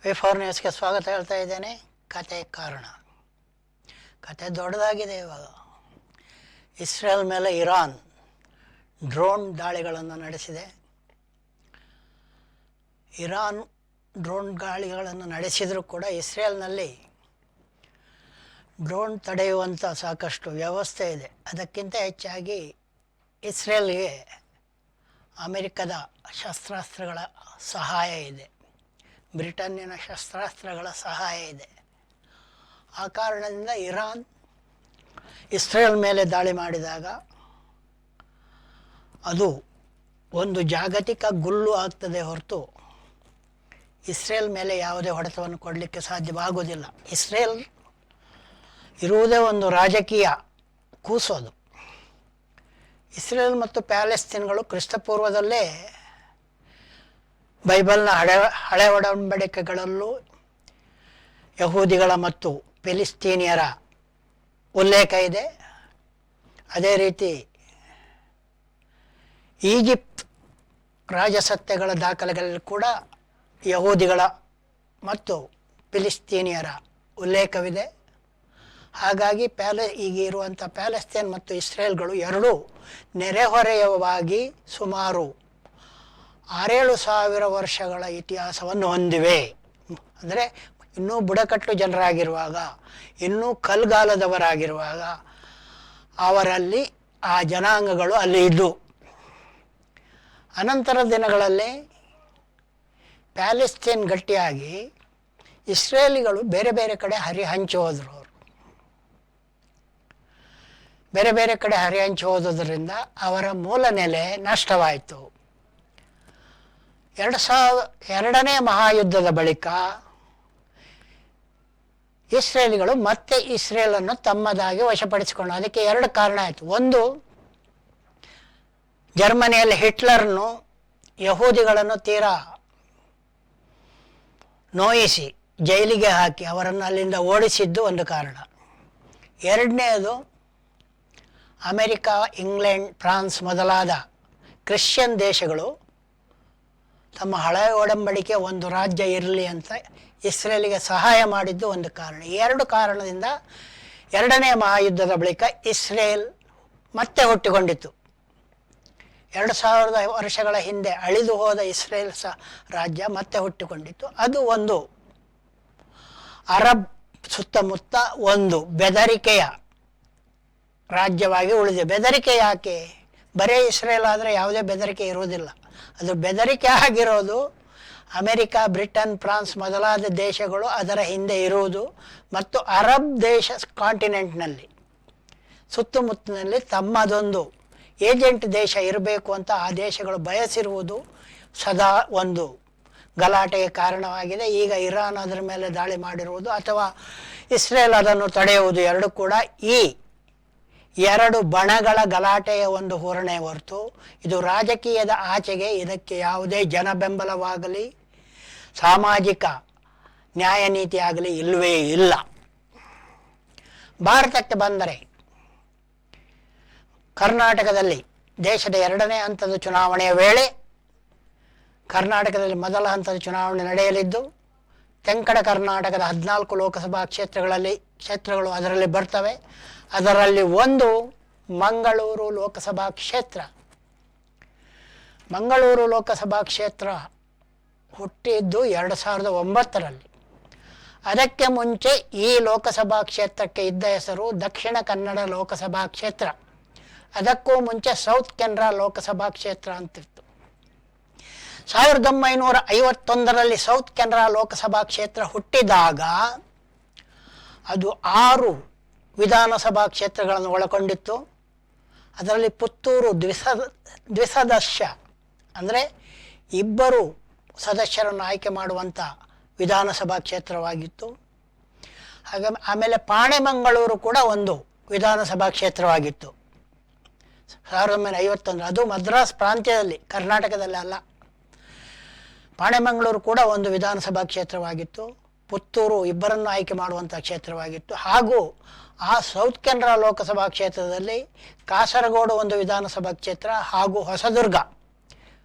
ವಿ4 ನ್ಯೂಸ್ಗೆ ಸ್ವಾಗತ ಹೇಳ್ತಾ ಇದ್ದೇನೆ. ಕತೆ ಕಾರಣ ಕತೆ ದೊಡ್ಡದಾಗಿದೆ. ಇವಾಗ ಇಸ್ರೇಲ್ ಮೇಲೆ ಇರಾನ್ ಡ್ರೋನ್ ದಾಳಿಗಳನ್ನು ನಡೆಸಿದೆ. ಇರಾನ್ ಡ್ರೋನ್ ದಾಳಿಗಳನ್ನು ನಡೆಸಿದರೂ ಕೂಡ ಇಸ್ರೇಲ್ನಲ್ಲಿ ಡ್ರೋನ್ ತಡೆಯುವಂಥ ಸಾಕಷ್ಟು ವ್ಯವಸ್ಥೆ ಇದೆ. ಅದಕ್ಕಿಂತ ಹೆಚ್ಚಾಗಿ ಇಸ್ರೇಲ್ಗೆ ಅಮೆರಿಕದ ಶಸ್ತ್ರಾಸ್ತ್ರಗಳ ಸಹಾಯ ಇದೆ, ಬ್ರಿಟನ್ನಿನ ಶಸ್ತ್ರಾಸ್ತ್ರಗಳ ಸಹಾಯ ಇದೆ. ಆ ಕಾರಣದಿಂದ ಇರಾನ್ ಇಸ್ರೇಲ್ ಮೇಲೆ ದಾಳಿ ಮಾಡಿದಾಗ ಅದು ಒಂದು ಜಾಗತಿಕ ಗುಲ್ಲು ಆಗ್ತದೆ ಹೊರತು ಇಸ್ರೇಲ್ ಮೇಲೆ ಯಾವುದೇ ಹೊಡೆತವನ್ನು ಕೊಡಲಿಕ್ಕೆ ಸಾಧ್ಯವಾಗುವುದಿಲ್ಲ. ಇಸ್ರೇಲ್ ಇರುವುದೇ ಒಂದು ರಾಜಕೀಯ ಕೂಸೋದು. ಇಸ್ರೇಲ್ ಮತ್ತು ಪ್ಯಾಲೆಸ್ತೀನ್ಗಳು ಕ್ರಿಸ್ತಪೂರ್ವದಲ್ಲೇ ಬೈಬಲ್ನ ಹಳೆ ಒಡಂಬಡಿಕೆಗಳಲ್ಲೂ ಯಹೂದಿಗಳ ಮತ್ತು ಫಿಲಿಸ್ತೀನಿಯರ ಉಲ್ಲೇಖ ಇದೆ. ಅದೇ ರೀತಿ ಈಜಿಪ್ಟ್ ರಾಜಸತ್ತೆಗಳ ದಾಖಲೆಗಳಲ್ಲಿ ಕೂಡ ಯಹೂದಿಗಳ ಮತ್ತು ಫಿಲಿಸ್ತೀನಿಯರ ಉಲ್ಲೇಖವಿದೆ. ಹಾಗಾಗಿ ಈಗ ಇರುವಂಥ ಪ್ಯಾಲೆಸ್ತೇನ್ ಮತ್ತು ಇಸ್ರೇಲ್ಗಳು ಎರಡೂ ನೆರೆಹೊರೆಯವಾಗಿ ಸುಮಾರು 6,000 ವರ್ಷಗಳ ಇತಿಹಾಸವನ್ನು ಹೊಂದಿವೆ. ಅಂದರೆ ಇನ್ನೂ ಬುಡಕಟ್ಟು ಜನರಾಗಿರುವಾಗ, ಇನ್ನೂ ಕಲ್ಗಾಲದವರಾಗಿರುವಾಗ ಅವರಲ್ಲಿ ಆ ಜನಾಂಗಗಳು ಅಲ್ಲಿ ಇದ್ದು, ಅನಂತರ ದಿನಗಳಲ್ಲಿ ಪ್ಯಾಲೆಸ್ತೇನ್ ಗಟ್ಟಿಯಾಗಿ ಇಸ್ರೇಲಿಗಳು ಬೇರೆ ಬೇರೆ ಕಡೆ ಹರಿಹಂಚಿ ಹೋದರು. ಬೇರೆ ಬೇರೆ ಕಡೆ ಹರಿಹಂಚಿ ಹೋದುದರಿಂದ ಅವರ ಮೂಲ ನೆಲೆ ನಷ್ಟವಾಯಿತು. 2ನೇ ಮಹಾಯುದ್ಧದ ಬಳಿಕ ಇಸ್ರೇಲಿಗಳು ಮತ್ತೆ ಇಸ್ರೇಲನ್ನು ತಮ್ಮದಾಗಿ ವಶಪಡಿಸಿಕೊಂಡು, ಅದಕ್ಕೆ 2 ಕಾರಣ ಆಯಿತು. ಒಂದು, ಜರ್ಮನಿಯಲ್ಲಿ ಹಿಟ್ಲರ್ನು ಯಹೂದಿಗಳನ್ನು ತೀರಾ ನೋಯಿಸಿ ಜೈಲಿಗೆ ಹಾಕಿ ಅವರನ್ನು ಅಲ್ಲಿಂದ ಓಡಿಸಿದ್ದು ಒಂದು ಕಾರಣ. 2ನೇದು, ಅಮೆರಿಕ, ಇಂಗ್ಲೆಂಡ್, ಫ್ರಾನ್ಸ್ ಮೊದಲಾದ ಕ್ರಿಶ್ಚಿಯನ್ ದೇಶಗಳು ತಮ್ಮ ಹಳೆಯ ಒಡಂಬಡಿಕೆ ಒಂದು ರಾಜ್ಯ ಇರಲಿ ಅಂತ ಇಸ್ರೇಲಿಗೆ ಸಹಾಯ ಮಾಡಿದ್ದು ಒಂದು ಕಾರಣ. ಈ 2 ಕಾರಣದಿಂದ 2ನೇ ಮಹಾಯುದ್ಧದ ಬಳಿಕ ಇಸ್ರೇಲ್ ಮತ್ತೆ ಹುಟ್ಟಿಕೊಂಡಿತು. 2000 ವರ್ಷಗಳ ಹಿಂದೆ ಅಳಿದು ಹೋದ ಇಸ್ರೇಲ್ ರಾಜ್ಯ ಮತ್ತೆ ಹುಟ್ಟಿಕೊಂಡಿತ್ತು. ಅದು ಒಂದು ಅರಬ್ ಸುತ್ತಮುತ್ತ ಒಂದು ಬೆದರಿಕೆಯ ರಾಜ್ಯವಾಗಿ ಉಳಿದಿದೆ. ಬೆದರಿಕೆ ಯಾಕೆ? ಬರೀ ಇಸ್ರೇಲ್ ಆದರೆ ಯಾವುದೇ ಬೆದರಿಕೆ ಇರುವುದಿಲ್ಲ. ಅದು ಬೆದರಿಕೆ ಆಗಿರೋದು ಅಮೆರಿಕ, ಬ್ರಿಟನ್, ಫ್ರಾನ್ಸ್ ಮೊದಲಾದ ದೇಶಗಳು ಅದರ ಹಿಂದೆ ಇರುವುದು ಮತ್ತು ಅರಬ್ ದೇಶ ಕಾಂಟಿನೆಂಟ್ನಲ್ಲಿ ಸುತ್ತಮುತ್ತಲಿನಲ್ಲಿ ತಮ್ಮದೊಂದು ಏಜೆಂಟ್ ದೇಶ ಇರಬೇಕು ಅಂತ ಆ ದೇಶಗಳು ಬಯಸಿರುವುದು ಸದಾ ಒಂದು ಗಲಾಟೆಗೆ ಕಾರಣವಾಗಿದೆ. ಈಗ ಇರಾನ್ ಅದರ ಮೇಲೆ ದಾಳಿ ಮಾಡಿರುವುದು ಅಥವಾ ಇಸ್ರೇಲ್ ಅದನ್ನು ತಡೆಯುವುದು ಎರಡೂ ಕೂಡ ಈ 2 ಬಣಗಳ ಗಲಾಟೆಯ ಒಂದು ಹೂರಣೆ ಹೊರತು ಇದು ರಾಜಕೀಯದ ಆಚೆಗೆ ಇದಕ್ಕೆ ಯಾವುದೇ ಜನ ಬೆಂಬಲವಾಗಲಿ ಸಾಮಾಜಿಕ ನ್ಯಾಯ ನೀತಿ ಆಗಲಿ ಇಲ್ಲವೇ ಇಲ್ಲ. ಭಾರತಕ್ಕೆ ಬಂದರೆ ಕರ್ನಾಟಕದಲ್ಲಿ ದೇಶದ 2ನೇ ಹಂತದ ಚುನಾವಣೆಯ ವೇಳೆ ಕರ್ನಾಟಕದಲ್ಲಿ ಮೊದಲ ಹಂತದ ಚುನಾವಣೆ ನಡೆಯಲಿದ್ದು, ತೆಂಕಣ ಕರ್ನಾಟಕದ 14 ಲೋಕಸಭಾ ಕ್ಷೇತ್ರಗಳು ಅದರಲ್ಲಿ ಬರ್ತವೆ. ಅದರಲ್ಲಿ ಒಂದು ಮಂಗಳೂರು ಲೋಕಸಭಾ ಕ್ಷೇತ್ರ. ಮಂಗಳೂರು ಲೋಕಸಭಾ ಕ್ಷೇತ್ರ ಹುಟ್ಟಿದ್ದು 2009ರಲ್ಲಿ. ಅದಕ್ಕೆ ಮುಂಚೆ ಈ ಲೋಕಸಭಾ ಕ್ಷೇತ್ರಕ್ಕೆ ಇದ್ದ ಹೆಸರು ದಕ್ಷಿಣ ಕನ್ನಡ ಲೋಕಸಭಾ ಕ್ಷೇತ್ರ. ಅದಕ್ಕೂ ಮುಂಚೆ ಸೌತ್ ಕೆನರಾ ಲೋಕಸಭಾ ಕ್ಷೇತ್ರ ಅಂತಿತ್ತು. 1951ರಲ್ಲಿ ಸೌತ್ ಕೆನರಾ ಲೋಕಸಭಾ ಕ್ಷೇತ್ರ ಹುಟ್ಟಿದಾಗ ಅದು 6 ವಿಧಾನಸಭಾ ಕ್ಷೇತ್ರಗಳನ್ನು ಒಳಗೊಂಡಿತ್ತು. ಅದರಲ್ಲಿ ಪುತ್ತೂರು ದ್ವಿಸದಸ್ಯ ಅಂದರೆ 2 ಸದಸ್ಯರನ್ನು ಆಯ್ಕೆ ಮಾಡುವಂಥ ವಿಧಾನಸಭಾ ಕ್ಷೇತ್ರವಾಗಿತ್ತು. ಆಮೇಲೆ ಪಾಣೆಮಂಗಳೂರು ಕೂಡ ಒಂದು ವಿಧಾನಸಭಾ ಕ್ಷೇತ್ರವಾಗಿತ್ತು 1951. ಅದು ಮದ್ರಾಸ್ ಪ್ರಾಂತ್ಯದಲ್ಲಿ, ಕರ್ನಾಟಕದಲ್ಲಿ ಅಲ್ಲ. ಪಾಣೆಮಂಗಳೂರು ಕೂಡ ಒಂದು ವಿಧಾನಸಭಾ ಕ್ಷೇತ್ರವಾಗಿತ್ತು. ಪುತ್ತೂರು 2 ಆಯ್ಕೆ ಮಾಡುವಂಥ ಕ್ಷೇತ್ರವಾಗಿತ್ತು. ಹಾಗೂ ಆ ಸೌತ್ ಕೆನರಾ ಲೋಕಸಭಾ ಕ್ಷೇತ್ರದಲ್ಲಿ ಕಾಸರಗೋಡು ಒಂದು ವಿಧಾನಸಭಾ ಕ್ಷೇತ್ರ ಹಾಗೂ ಹೊಸದುರ್ಗ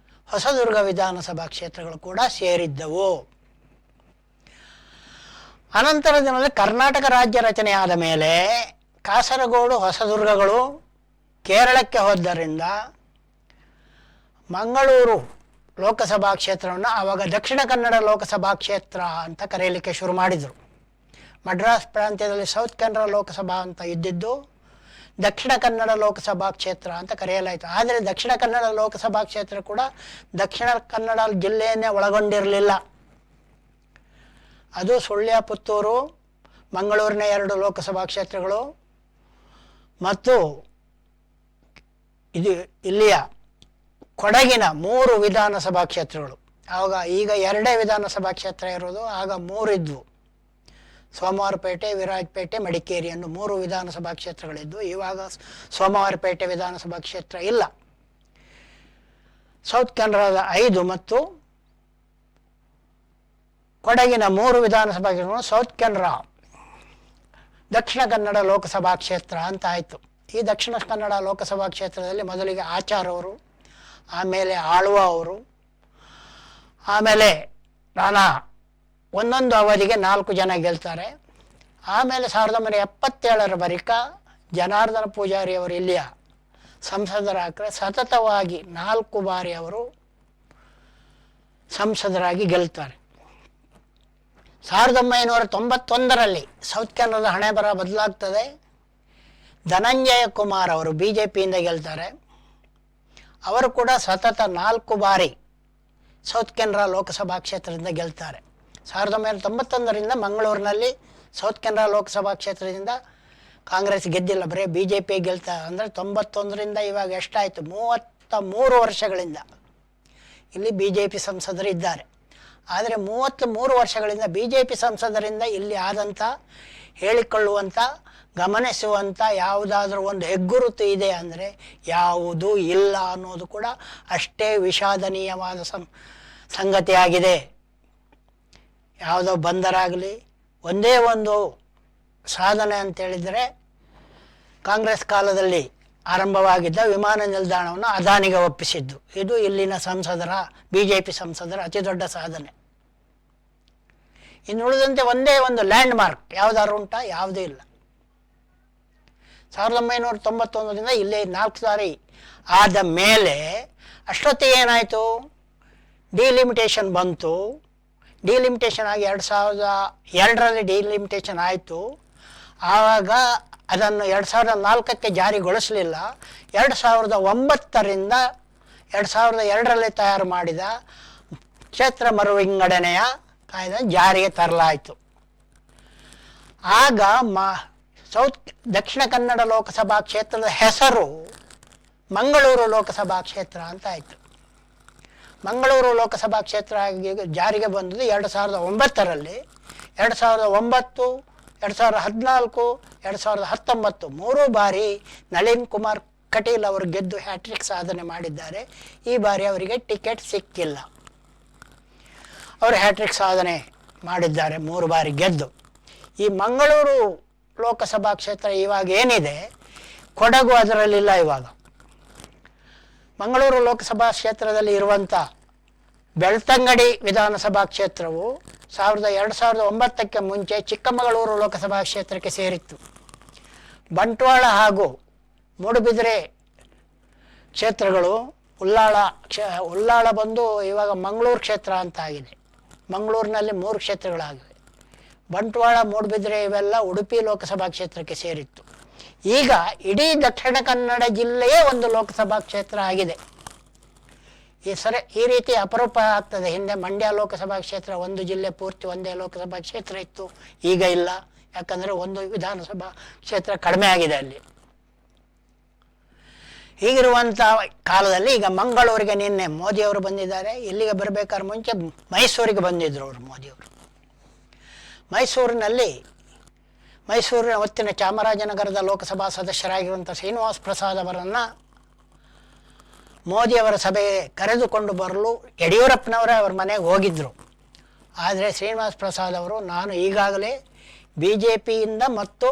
ವಿಧಾನಸಭಾ ಕ್ಷೇತ್ರಗಳು ಕೂಡ ಸೇರಿದ್ದವು. ಅನಂತರ ದಿನದಲ್ಲಿ ಕರ್ನಾಟಕ ರಾಜ್ಯ ರಚನೆಯಾದ ಮೇಲೆ ಕಾಸರಗೋಡು ಹೊಸದುರ್ಗಗಳು ಕೇರಳಕ್ಕೆ ಹೋದ್ದರಿಂದ ಮಂಗಳೂರು ಲೋಕಸಭಾ ಕ್ಷೇತ್ರವನ್ನು ಆವಾಗ ದಕ್ಷಿಣ ಕನ್ನಡ ಲೋಕಸಭಾ ಕ್ಷೇತ್ರ ಅಂತ ಕರೆಯಲಿಕ್ಕೆ ಶುರು ಮಾಡಿದರು. ಮಡ್ರಾಸ್ ಪ್ರಾಂತ್ಯದಲ್ಲಿ ಸೌತ್ ಕನ್ನಡ ಲೋಕಸಭಾ ಅಂತ ಇದ್ದಿದ್ದು ದಕ್ಷಿಣ ಕನ್ನಡ ಲೋಕಸಭಾ ಕ್ಷೇತ್ರ ಅಂತ ಕರೆಯಲಾಯಿತು. ಆದರೆ ದಕ್ಷಿಣ ಕನ್ನಡ ಲೋಕಸಭಾ ಕ್ಷೇತ್ರ ಕೂಡ ದಕ್ಷಿಣ ಕನ್ನಡ ಜಿಲ್ಲೆಯನ್ನೇ ಒಳಗೊಂಡಿರಲಿಲ್ಲ. ಅದು ಸುಳ್ಯ, ಪುತ್ತೂರು, ಮಂಗಳೂರಿನ 2 ಲೋಕಸಭಾ ಕ್ಷೇತ್ರಗಳು ಮತ್ತು ಇದು ಇಲ್ಲಿಯ ಕೊಡಗಿನ 3 ವಿಧಾನಸಭಾ ಕ್ಷೇತ್ರಗಳು. ಆವಾಗ ಈಗ 2 ವಿಧಾನಸಭಾ ಕ್ಷೇತ್ರ ಇರೋದು, ಆಗ 3 ಇದ್ವು. ಸೋಮವಾರಪೇಟೆ, ವಿರಾಜಪೇಟೆ, ಮಡಿಕೇರಿ ಅನ್ನೋ 3 ವಿಧಾನಸಭಾ ಕ್ಷೇತ್ರಗಳಿದ್ದು, ಇವಾಗ ಸೋಮವಾರಪೇಟೆ ವಿಧಾನಸಭಾ ಕ್ಷೇತ್ರ ಇಲ್ಲ. ಸೌತ್ ಕನ್ನಡದ 5 ಮತ್ತು ಕೊಡಗಿನ 3 ವಿಧಾನಸಭಾ ಕ್ಷೇತ್ರಗಳು ಸೌತ್ ಕನ್ನಡ ದಕ್ಷಿಣ ಕನ್ನಡ ಲೋಕಸಭಾ ಕ್ಷೇತ್ರ ಅಂತ ಆಯಿತು. ಈ ದಕ್ಷಿಣ ಕನ್ನಡ ಲೋಕಸಭಾ ಕ್ಷೇತ್ರದಲ್ಲಿ ಮೊದಲಿಗೆ ಆಚಾರ್ ಅವರು, ಆಮೇಲೆ ಆಳ್ವ ಅವರು, ಆಮೇಲೆ ನಾನಾ ಒಂದೊಂದು ಅವಧಿಗೆ 4 ಜನ ಗೆಲ್ತಾರೆ. ಆಮೇಲೆ 1977 ಬಳಿಕ ಜನಾರ್ದನ ಪೂಜಾರಿ ಅವರು ಇಲ್ಲಿಯ ಸಂಸದರಾಗ್ರೆ ಸತತವಾಗಿ 4 ಬಾರಿ ಅವರು ಸಂಸದರಾಗಿ ಗೆಲ್ತಾರೆ. 1991ರಲ್ಲಿ ಸೌತ್ ಕನ್ನಡದ ಹಣೆ ಬರ ಬದಲಾಗ್ತದೆ. ಧನಂಜಯ ಕುಮಾರ್ ಅವರು BJPಯಿಂದ ಗೆಲ್ತಾರೆ. ಅವರು ಕೂಡ ಸತತ 4 ಬಾರಿ ಸೌತ್ ಕನ್ನಡ ಲೋಕಸಭಾ ಕ್ಷೇತ್ರದಿಂದ ಗೆಲ್ತಾರೆ. 1991ರಿಂದ ಮಂಗಳೂರಿನಲ್ಲಿ ಸೌತ್ ಕನ್ನಡ ಲೋಕಸಭಾ ಕ್ಷೇತ್ರದಿಂದ ಕಾಂಗ್ರೆಸ್ ಗೆದ್ದಿಲ್ಲ, ಬರೀ BJP ಗೆಲ್ತಾ. ಅಂದರೆ 91ರಿಂದ ಇವಾಗ ಎಷ್ಟಾಯಿತು, 33 ವರ್ಷಗಳಿಂದ ಇಲ್ಲಿ BJP ಸಂಸದರು ಇದ್ದಾರೆ. ಆದರೆ 33 ವರ್ಷಗಳಿಂದ BJP ಸಂಸದರಿಂದ ಇಲ್ಲಿ ಆದಂಥ ಹೇಳಿಕೊಳ್ಳುವಂಥ ಗಮನಿಸುವಂಥ ಯಾವುದಾದ್ರೂ ಒಂದು ಹೆಗ್ಗುರುತು ಇದೆ ಅಂದರೆ ಯಾವುದೂ ಇಲ್ಲ ಅನ್ನೋದು ಕೂಡ ಅಷ್ಟೇ ವಿಷಾದನೀಯವಾದ ಸಂಗತಿಯಾಗಿದೆ. ಯಾವುದೋ ಬಂದರಾಗಲಿ ಒಂದೇ ಒಂದು ಸಾಧನೆ ಅಂತೇಳಿದರೆ ಕಾಂಗ್ರೆಸ್ ಕಾಲದಲ್ಲಿ ಆರಂಭವಾಗಿದ್ದ ವಿಮಾನ ನಿಲ್ದಾಣವನ್ನು ಅದಾನಿಗೆ ಒಪ್ಪಿಸಿದ್ದು. ಇದು ಇಲ್ಲಿನ ಸಂಸದರ BJP ಸಂಸದರ ಅತಿ ದೊಡ್ಡ ಸಾಧನೆ. ಇನ್ನು ಉಳಿದಂತೆ ಒಂದೇ ಒಂದು ಲ್ಯಾಂಡ್ ಮಾರ್ಕ್ ಯಾವುದಾದ್ರು ಉಂಟಾ? ಯಾವುದೂ ಇಲ್ಲ. 1991ರಿಂದ ಇಲ್ಲೇ 4 ಸಾರಿ ಆದ ಮೇಲೆ ಅಷ್ಟೊತ್ತಿಗೆ ಏನಾಯಿತು, ಡಿಲಿಮಿಟೇಷನ್ ಬಂತು. ಡಿಲಿಮಿಟೇಷನ್ ಆಗಿ 2002ರಲ್ಲಿ ಡಿಲಿಮಿಟೇಷನ್ ಆಯಿತು. ಆವಾಗ ಅದನ್ನು 2004ಕ್ಕೆ ಜಾರಿಗೊಳಿಸಲಿಲ್ಲ. 2009ರಿಂದ 2002ರಲ್ಲಿ ತಯಾರು ಮಾಡಿದ ಕ್ಷೇತ್ರ ಮರುವಿಂಗಡಣೆಯ ಕಾಯ್ದೆ ಜಾರಿಗೆ ತರಲಾಯಿತು. ಆಗ ದಕ್ಷಿಣ ಕನ್ನಡ ಲೋಕಸಭಾ ಕ್ಷೇತ್ರದ ಹೆಸರು ಮಂಗಳೂರು ಲೋಕಸಭಾ ಕ್ಷೇತ್ರ ಅಂತ ಆಯಿತು. ಮಂಗಳೂರು ಲೋಕಸಭಾ ಕ್ಷೇತ್ರ ಜಾರಿಗೆ ಬಂದದ್ದು 2009ರಲ್ಲಿ. 2009, 2014, 2019 3 ಬಾರಿ ನಳಿನ್ ಕುಮಾರ್ ಕಟೀಲ್ ಅವರು ಗೆದ್ದು ಹ್ಯಾಟ್ರಿಕ್ ಸಾಧನೆ ಮಾಡಿದ್ದಾರೆ. ಈ ಬಾರಿ ಅವರಿಗೆ ಟಿಕೆಟ್ ಸಿಕ್ಕಿಲ್ಲ. ಅವರು ಹ್ಯಾಟ್ರಿಕ್ ಸಾಧನೆ ಮಾಡಿದ್ದಾರೆ 3 ಬಾರಿ ಗೆದ್ದು. ಈ ಮಂಗಳೂರು ಲೋಕಸಭಾ ಕ್ಷೇತ್ರ ಇವಾಗ ಏನಿದೆ, ಕೊಡಗು ಅದರಲ್ಲಿಲ್ಲ. ಇವಾಗ ಮಂಗಳೂರು ಲೋಕಸಭಾ ಕ್ಷೇತ್ರದಲ್ಲಿ ಇರುವಂಥ ಬೆಳ್ತಂಗಡಿ ವಿಧಾನಸಭಾ ಕ್ಷೇತ್ರವು 2009ಕ್ಕೆ ಮುಂಚೆ ಚಿಕ್ಕಮಗಳೂರು ಲೋಕಸಭಾ ಕ್ಷೇತ್ರಕ್ಕೆ ಸೇರಿತ್ತು. ಬಂಟ್ವಾಳ ಹಾಗೂ ಮೂಡುಬಿದಿರೆ ಕ್ಷೇತ್ರಗಳು ಉಲ್ಲಾಳ ಬಂದು ಇವಾಗ ಮಂಗಳೂರು ಕ್ಷೇತ್ರ ಅಂತ ಆಗಿದೆ. ಮಂಗಳೂರಿನಲ್ಲಿ 3 ಕ್ಷೇತ್ರಗಳಾಗಿವೆ. ಬಂಟ್ವಾಳ, ಮೂಡುಬಿದಿರೆ ಇವೆಲ್ಲ ಉಡುಪಿ ಲೋಕಸಭಾ ಕ್ಷೇತ್ರಕ್ಕೆ ಸೇರಿತ್ತು. ಈಗ ಇಡೀ ದಕ್ಷಿಣ ಕನ್ನಡ ಜಿಲ್ಲೆಯೇ ಒಂದು ಲೋಕಸಭಾ ಕ್ಷೇತ್ರ ಆಗಿದೆ. ಈ ರೀತಿ ಅಪರೂಪ ಆಗ್ತದೆ. ಹಿಂದೆ ಮಂಡ್ಯ ಲೋಕಸಭಾ ಕ್ಷೇತ್ರ ಒಂದು ಜಿಲ್ಲೆ ಪೂರ್ತಿ ಒಂದೇ ಲೋಕಸಭಾ ಕ್ಷೇತ್ರ ಇತ್ತು, ಈಗ ಇಲ್ಲ. ಯಾಕಂದರೆ ಒಂದು ವಿಧಾನಸಭಾ ಕ್ಷೇತ್ರ ಕಡಿಮೆ ಆಗಿದೆ ಅಲ್ಲಿ. ಹೀಗಿರುವಂಥ ಕಾಲದಲ್ಲಿ ಈಗ ಮಂಗಳೂರಿಗೆ ನಿನ್ನೆ ಮೋದಿಯವರು ಬಂದಿದ್ದಾರೆ. ಇಲ್ಲಿಗೆ ಬರಬೇಕಾದ್ರೆ ಮುಂಚೆ ಮೈಸೂರಿಗೆ ಬಂದಿದ್ದರು ಅವರು, ಮೋದಿಯವರು. ಮೈಸೂರಿನ ಹೊತ್ತಿನ ಚಾಮರಾಜನಗರದ ಲೋಕಸಭಾ ಸದಸ್ಯರಾಗಿರುವಂಥ ಶ್ರೀನಿವಾಸ್ ಪ್ರಸಾದ್ ಅವರನ್ನು ಮೋದಿಯವರ ಸಭೆಗೆ ಕರೆದುಕೊಂಡು ಬರಲು ಯಡಿಯೂರಪ್ಪನವರೇ ಅವ್ರ ಮನೆಗೆ ಹೋಗಿದ್ದರು. ಆದರೆ ಶ್ರೀನಿವಾಸ್ ಪ್ರಸಾದ್ ಅವರು ನಾನು ಈಗಾಗಲೇ BJPಯಿಂದ ಮತ್ತು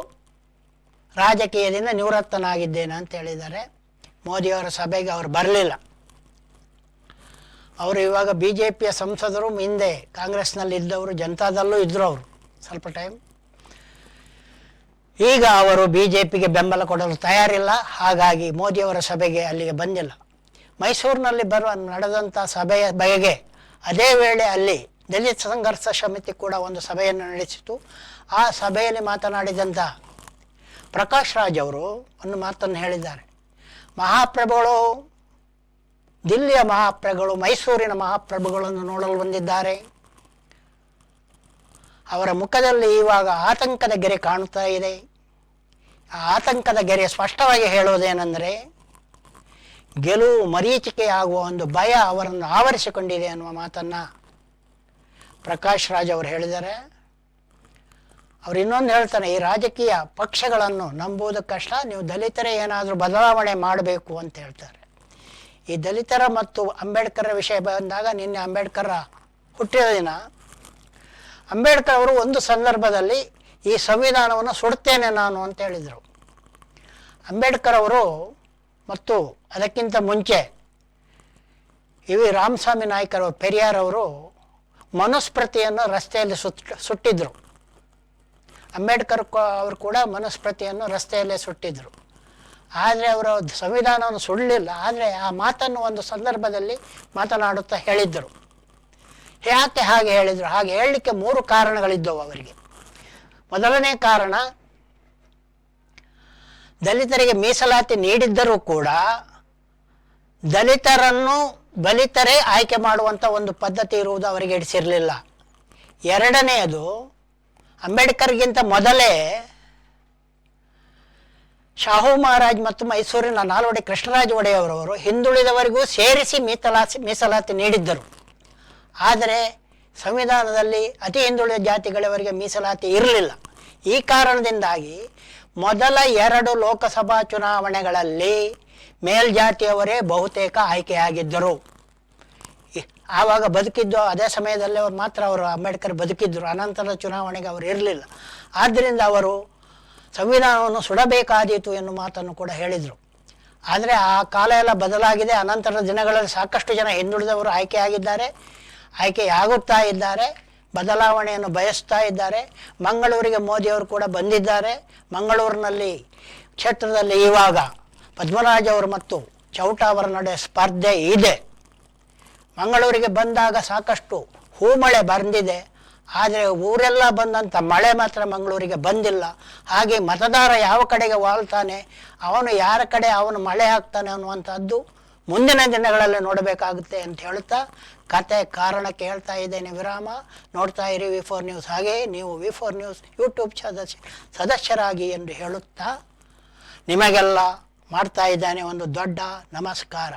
ರಾಜಕೀಯದಿಂದ ನಿವೃತ್ತನಾಗಿದ್ದೇನೆ ಅಂತ ಹೇಳಿದ್ದಾರೆ. ಮೋದಿಯವರ ಸಭೆಗೆ ಅವರು ಬರಲಿಲ್ಲ. ಅವರು ಇವಾಗ BJPಯ ಸಂಸದರು, ಹಿಂದೆ ಕಾಂಗ್ರೆಸ್ನಲ್ಲಿ ಇದ್ದವರು, ಜನತಾದಲ್ಲೂ ಇದ್ದರು ಅವರು. ಸ್ವಲ್ಪ ಟೈಮ್. ಈಗ ಅವರು BJPಗೆ ಬೆಂಬಲ ಕೊಡಲು ತಯಾರಿಲ್ಲ, ಹಾಗಾಗಿ ಮೋದಿಯವರ ಸಭೆಗೆ ಅಲ್ಲಿಗೆ ಬಂದಿಲ್ಲ. ಮೈಸೂರಿನಲ್ಲಿ ನಡೆದಂಥ ಸಭೆಯ ಬಗೆಗೆ ಅದೇ ವೇಳೆ ಅಲ್ಲಿ ದಲಿತ ಸಂಘರ್ಷ ಸಮಿತಿ ಕೂಡ ಒಂದು ಸಭೆಯನ್ನು ನಡೆಸಿತು. ಆ ಸಭೆಯಲ್ಲಿ ಮಾತನಾಡಿದಂಥ ಪ್ರಕಾಶ್ ರಾಜ್ ಅವರು ಒಂದು ಮಾತನ್ನು ಹೇಳಿದ್ದಾರೆ. ಮಹಾಪ್ರಭುಗಳು, ದಿಲ್ಲಿಯ ಮಹಾಪ್ರಭುಗಳು ಮೈಸೂರಿನ ಮಹಾಪ್ರಭುಗಳನ್ನು ನೋಡಲು ಬಂದಿದ್ದಾರೆ. ಅವರ ಮುಖದಲ್ಲಿ ಇವಾಗ ಆತಂಕದ ಗೆರೆ ಕಾಣುತ್ತಾ ಇದೆ. ಆ ಆತಂಕದ ಗೆರೆ ಸ್ಪಷ್ಟವಾಗಿ ಹೇಳುವುದೇನೆಂದರೆ, ಗೆಲುವು ಮರೀಚಿಕೆಯಾಗುವ ಒಂದು ಭಯ ಅವರನ್ನು ಆವರಿಸಿಕೊಂಡಿದೆ ಅನ್ನುವ ಮಾತನ್ನು ಪ್ರಕಾಶ್ ರಾಜ್ ಅವರು ಹೇಳಿದ್ದಾರೆ. ಅವ್ರು ಇನ್ನೊಂದು ಹೇಳ್ತಾನೆ, ಈ ರಾಜಕೀಯ ಪಕ್ಷಗಳನ್ನು ನಂಬುವುದು ಕಷ್ಟ, ನೀವು ದಲಿತರೇ ಏನಾದರೂ ಬದಲಾವಣೆ ಮಾಡಬೇಕು ಅಂತ ಹೇಳ್ತಾರೆ. ಈ ದಲಿತರ ಮತ್ತು ಅಂಬೇಡ್ಕರ್ ವಿಷಯ ಬಂದಾಗ, ನಿನ್ನೆ ಅಂಬೇಡ್ಕರ್ ಹುಟ್ಟಿದ ದಿನ, ಅಂಬೇಡ್ಕರ್ ಅವರು ಒಂದು ಸಂದರ್ಭದಲ್ಲಿ ಈ ಸಂವಿಧಾನವನ್ನು ಸುಡುತ್ತೇನೆ ನಾನು ಅಂತ ಹೇಳಿದರು. ಅಂಬೇಡ್ಕರ್ ಅವರು ಮತ್ತು ಅದಕ್ಕಿಂತ ಮುಂಚೆ ರಾಮಸ್ವಾಮಿ ನಾಯ್ಕರು, ಪೆರಿಯಾರ್ ಅವರು ಮನುಸ್ಮೃತಿಯನ್ನು ರಸ್ತೆಯಲ್ಲಿ ಸುಟ್ಟಿದ್ರು. ಅಂಬೇಡ್ಕರ್ ಅವರು ಕೂಡ ಮನುಸ್ಮೃತಿಯನ್ನು ರಸ್ತೆಯಲ್ಲೇ ಸುಟ್ಟಿದ್ರು. ಆದರೆ ಅವರು ಸಂವಿಧಾನವನ್ನು ಸುಡಲಿಲ್ಲ. ಆದರೆ ಆ ಮಾತನ್ನು ಒಂದು ಸಂದರ್ಭದಲ್ಲಿ ಮಾತನಾಡುತ್ತಾ ಹೇಳಿದ್ದರು. ಯಾಕೆ ಹಾಗೆ ಹೇಳಿದರು? ಹಾಗೆ ಹೇಳಲಿಕ್ಕೆ 3 ಕಾರಣಗಳಿದ್ದವು ಅವರಿಗೆ. ಮೊದಲನೇ ಕಾರಣ, ದಲಿತರಿಗೆ ಮೀಸಲಾತಿ ನೀಡಿದ್ದರೂ ಕೂಡ ದಲಿತರನ್ನು ದಲಿತರೇ ಆಯ್ಕೆ ಮಾಡುವಂಥ ಒಂದು ಪದ್ಧತಿ ಇರುವುದು ಅವರಿಗೆ ಹಿಡಿಸಿರಲಿಲ್ಲ. ಎರಡನೆಯದು, ಅಂಬೇಡ್ಕರ್ಗಿಂತ ಮೊದಲೇ ಶಾಹು ಮಹಾರಾಜ್ ಮತ್ತು ಮೈಸೂರಿನ ನಾಲ್ವಡಿ ಕೃಷ್ಣರಾಜ ಒಡೆಯವರವರು ಹಿಂದುಳಿದವರಿಗೂ ಸೇರಿಸಿ ಮೀಸಲಾತಿ ನೀಡಿದ್ದರು. ಆದರೆ ಸಂವಿಧಾನದಲ್ಲಿ ಅತಿ ಹಿಂದುಳಿದ ಜಾತಿಗಳವರಿಗೆ ಮೀಸಲಾತಿ ಇರಲಿಲ್ಲ. ಈ ಕಾರಣದಿಂದಾಗಿ ಮೊದಲ 2 ಲೋಕಸಭಾ ಚುನಾವಣೆಗಳಲ್ಲಿ ಮೇಲ್ಜಾತಿಯವರೇ ಬಹುತೇಕ ಆಯ್ಕೆಯಾಗಿದ್ದರು. ಆವಾಗ ಬದುಕಿದ್ದು ಅದೇ ಸಮಯದಲ್ಲಿ ಮಾತ್ರ ಅವರು ಅಂಬೇಡ್ಕರ್ ಬದುಕಿದ್ದರು. ಅನಂತರದ ಚುನಾವಣೆಗೆ ಅವರು ಇರಲಿಲ್ಲ. ಆದ್ದರಿಂದ ಅವರು ಸಂವಿಧಾನವನ್ನು ಸುಡಬೇಕಾದೀತು ಎನ್ನುವ ಮಾತನ್ನು ಕೂಡ ಹೇಳಿದರು. ಆದರೆ ಆ ಕಾಲ ಎಲ್ಲ ಬದಲಾಗಿದೆ. ಅನಂತರದ ದಿನಗಳಲ್ಲಿ ಸಾಕಷ್ಟು ಜನ ಹಿಂದುಳಿದವರು ಆಯ್ಕೆಯಾಗುತ್ತಾ ಇದ್ದಾರೆ, ಬದಲಾವಣೆಯನ್ನು ಬಯಸ್ತಾ ಇದ್ದಾರೆ. ಮಂಗಳೂರಿಗೆ ಮೋದಿಯವರು ಕೂಡ ಬಂದಿದ್ದಾರೆ. ಮಂಗಳೂರಿನಲ್ಲಿ ಕ್ಷೇತ್ರದಲ್ಲಿ ಇವಾಗ ಪದ್ಮರಾಜ್ ಅವರು ಮತ್ತು ಚೌಟ ಅವರ ನಡುವೆ ಸ್ಪರ್ಧೆ ಇದೆ. ಮಂಗಳೂರಿಗೆ ಬಂದಾಗ ಸಾಕಷ್ಟು ಹೂಮಳೆ ಬಂದಿದೆ, ಆದರೆ ಊರೆಲ್ಲ ಬಂದಂಥ ಮಳೆ ಮಾತ್ರ ಮಂಗಳೂರಿಗೆ ಬಂದಿಲ್ಲ. ಹಾಗೆ ಮತದಾರ ಯಾವ ಕಡೆಗೆ ವಾಲ್ತಾನೆ, ಅವನು ಯಾರ ಕಡೆ ಅವನು ಮಳೆ ಹಾಕ್ತಾನೆ ಅನ್ನುವಂಥದ್ದು ಮುಂದಿನ ದಿನಗಳಲ್ಲಿ ನೋಡಬೇಕಾಗುತ್ತೆ ಅಂತ ಹೇಳುತ್ತಾ ಕತೆ ಕಾರಣಕ್ಕೆ ಹೇಳ್ತಾ ಇದ್ದೇನೆ ವಿರಾಮ. ನೋಡ್ತಾ ಇರಿ V4 ನ್ಯೂಸ್. ಹಾಗೆಯೇ ನೀವು V4 ನ್ಯೂಸ್ ಯೂಟ್ಯೂಬ್ ಸದಸ್ಯರಾಗಿ ಎಂದು ಹೇಳುತ್ತಾ ನಿಮಗೆಲ್ಲ ಮಾಡ್ತಾ ಇದ್ದಾನೆ ಒಂದು ದೊಡ್ಡ ನಮಸ್ಕಾರ.